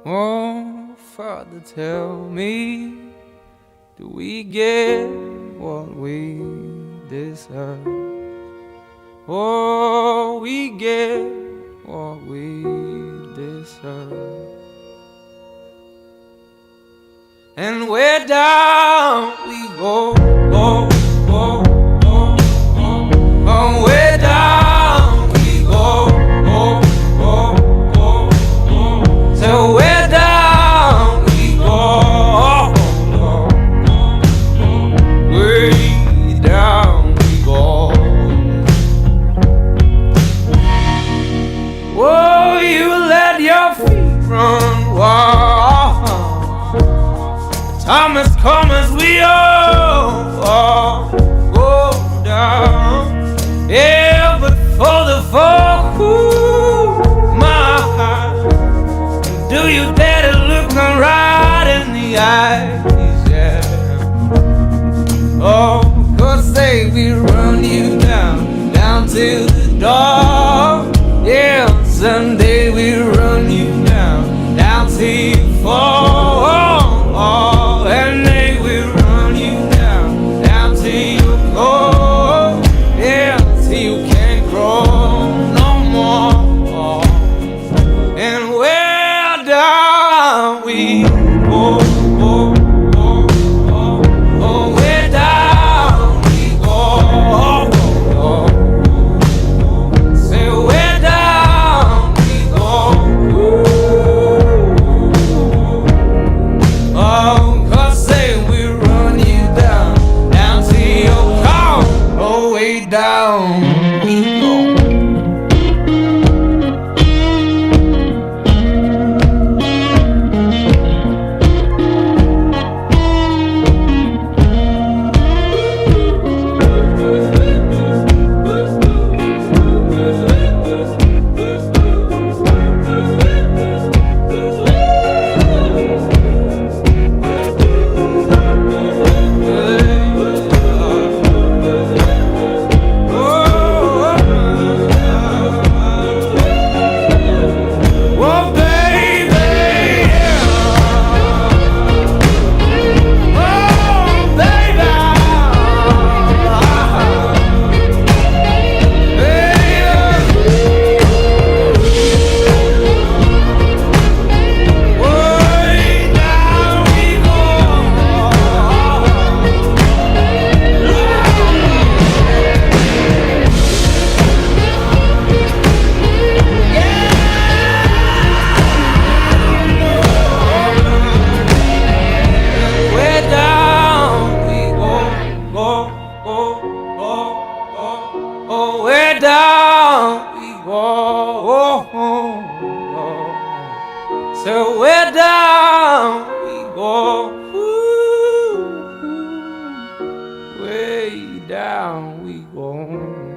Oh, Father, tell me, do we get what we deserve? Oh, we get what we deserve. And where down we go, go, go, go, go. Oh, where down we go, go, go, go, go. So where down we go, go, go, go. Way down we go. Oh, you let your feet run wild. Time has come as we all go down. Yeah, but for the fall, ooh, my heart, do you dare to look them right in the eyes? Yeah. Oh, 'cause say we run you down, down to the door. Yeah, someday we run you down, down till you fall. And they will run you down, down till you go. Yeah, till you can't grow no more. And where down we go, go, go, go. Oh, where down we go, go, go. Say where down we go. Oh, down we go. Oh, where down we go. So where down we go. Ooh, way down we go.